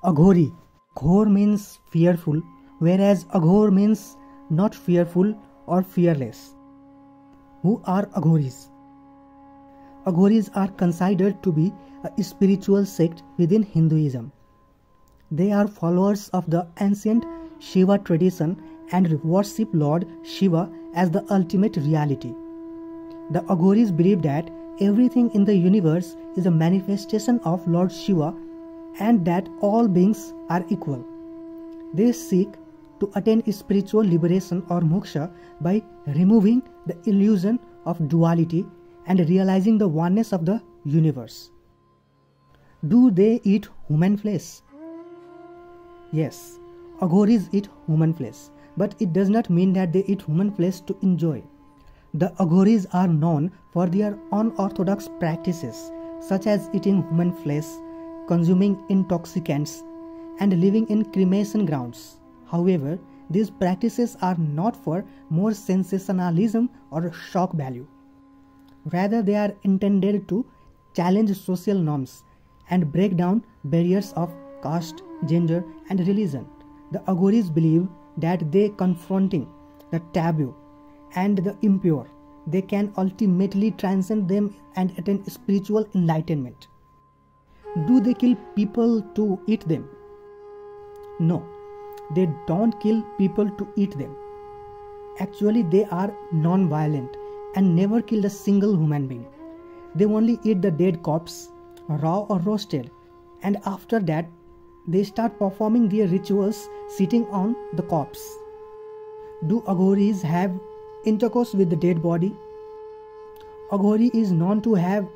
Aghori. Ghor means fearful, whereas Aghor means not fearful or fearless. Who are Aghoris? Aghoris are considered to be a spiritual sect within Hinduism. They are followers of the ancient Shiva tradition and worship Lord Shiva as the ultimate reality. The Aghoris believe that everything in the universe is a manifestation of Lord Shiva and that all beings are equal. They seek to attain spiritual liberation or moksha by removing the illusion of duality and realizing the oneness of the universe. Do they eat human flesh? Yes, Aghoris eat human flesh, but it does not mean that they eat human flesh to enjoy. The Aghoris are known for their unorthodox practices, such as eating human flesh, consuming intoxicants, and living in cremation grounds. However, these practices are not for more sensationalism or shock value. Rather, they are intended to challenge social norms and break down barriers of caste, gender, and religion. The Aghoris believe that they confronting the taboo and the impure, they can ultimately transcend them and attain spiritual enlightenment. Do they kill people to eat them? No, they don't kill people to eat them. Actually, they are non-violent and never kill a single human being. They only eat the dead corpse, raw or roasted, and after that, they start performing their rituals sitting on the corpse. Do Aghoris have intercourse with the dead body? Aghori is known to have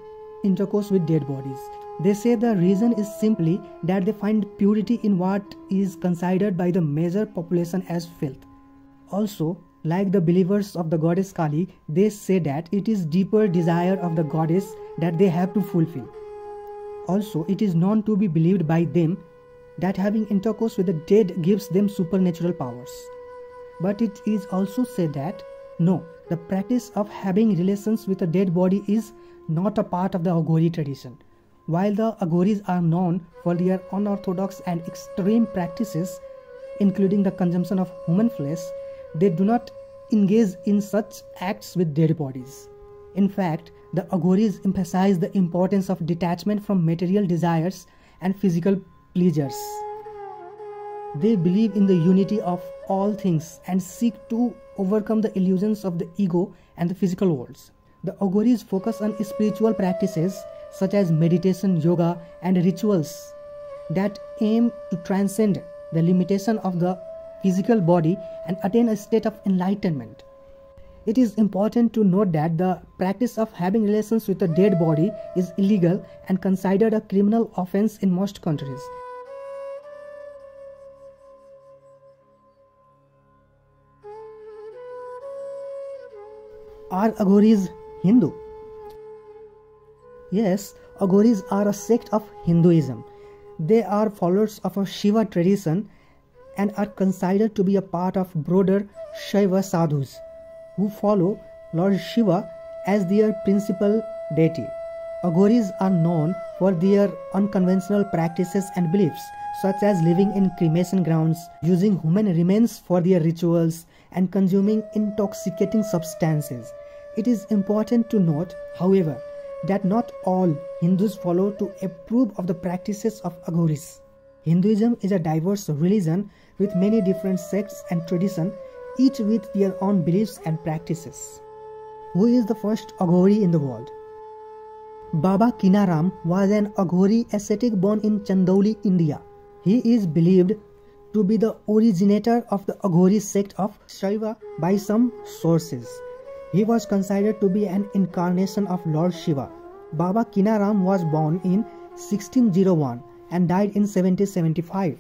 intercourse with dead bodies. They say the reason is simply that they find purity in what is considered by the major population as filth. Also, like the believers of the goddess Kali, they say that it is deeper desire of the goddess that they have to fulfill. Also, it is known to be believed by them that having intercourse with the dead gives them supernatural powers. But it is also said that no, the practice of having relations with a dead body is not a part of the Aghori tradition. While the Aghoris are known for their unorthodox and extreme practices, including the consumption of human flesh, they do not engage in such acts with dead bodies. In fact, the Aghoris emphasize the importance of detachment from material desires and physical pleasures. They believe in the unity of all things and seek to overcome the illusions of the ego and the physical worlds. The Aghoris focus on spiritual practices such as meditation, yoga, and rituals that aim to transcend the limitation of the physical body and attain a state of enlightenment. It is important to note that the practice of having relations with a dead body is illegal and considered a criminal offense in most countries. Are Aghoris Hindu? Yes, Aghoris are a sect of Hinduism. They are followers of a Shiva tradition and are considered to be a part of broader Shiva Sadhus, who follow Lord Shiva as their principal deity. Aghoris are known for their unconventional practices and beliefs, such as living in cremation grounds, using human remains for their rituals, and consuming intoxicating substances. It is important to note, however, that not all Hindus follow to approve of the practices of Aghoris. Hinduism is a diverse religion with many different sects and traditions, each with their own beliefs and practices. Who is the first Aghori in the world? Baba Kinaram was an Aghori ascetic born in Chandauli, India. He is believed to be the originator of the Aghori sect of Shiva by some sources. He was considered to be an incarnation of Lord Shiva. Baba Kinaram was born in 1601 and died in 1775.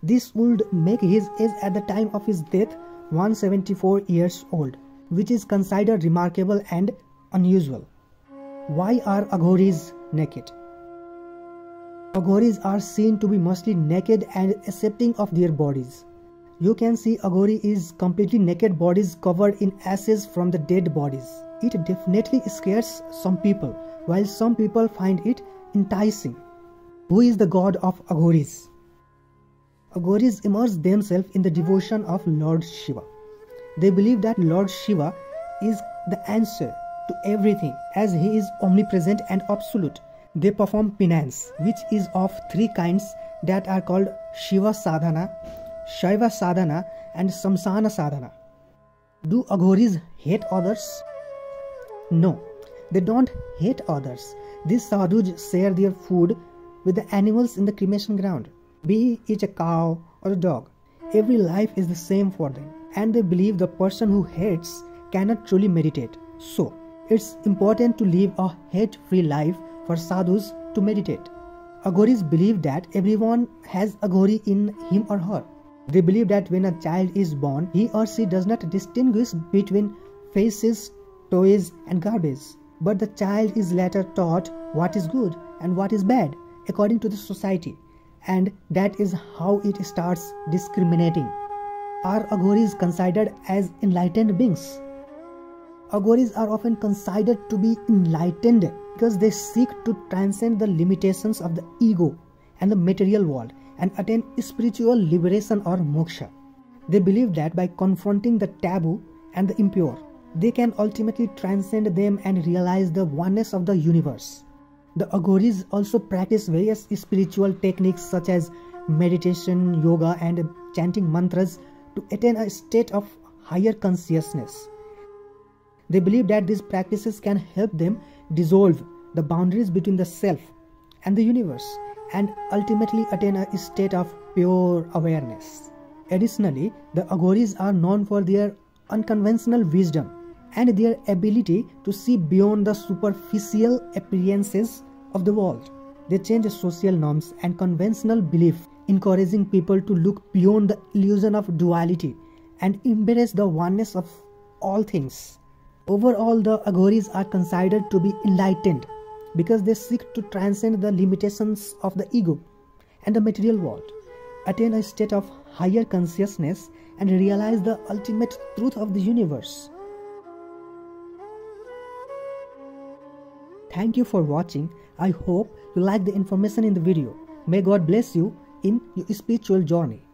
This would make his age at the time of his death 174 years old, which is considered remarkable and unusual. Why are Aghoris naked? Aghoris are seen to be mostly naked and accepting of their bodies. You can see Aghori is completely naked bodies covered in ashes from the dead bodies. It definitely scares some people, while some people find it enticing. Who is the god of Aghoris? Aghoris immerse themselves in the devotion of Lord Shiva. They believe that Lord Shiva is the answer to everything, as he is omnipresent and absolute. They perform penance, which is of three kinds that are called Shiva Sadhana, Shaiva Sadhana and Samsana Sadhana. Do Aghoris hate others? No, they don't hate others. These sadhus share their food with the animals in the cremation ground, be it a cow or a dog. Every life is the same for them, and they believe the person who hates cannot truly meditate. So, it's important to live a hate-free life for sadhus to meditate. Aghoris believe that everyone has Aghori in him or her. They believe that when a child is born, he or she does not distinguish between faces, toys and garbage, but the child is later taught what is good and what is bad according to the society, and that is how it starts discriminating. Are Aghoris considered as enlightened beings? Aghoris are often considered to be enlightened because they seek to transcend the limitations of the ego and the material world and attain spiritual liberation or moksha. They believe that by confronting the taboo and the impure, they can ultimately transcend them and realize the oneness of the universe. The Aghoris also practice various spiritual techniques such as meditation, yoga and chanting mantras to attain a state of higher consciousness. They believe that these practices can help them dissolve the boundaries between the self and the universe and ultimately attain a state of pure awareness. Additionally, the Aghoris are known for their unconventional wisdom and their ability to see beyond the superficial appearances of the world. They change social norms and conventional belief, encouraging people to look beyond the illusion of duality and embrace the oneness of all things. Overall, the Aghoris are considered to be enlightened because they seek to transcend the limitations of the ego and the material world, attain a state of higher consciousness and realize the ultimate truth of the universe. Thank you for watching. I hope you like the information in the video. May God bless you in your spiritual journey.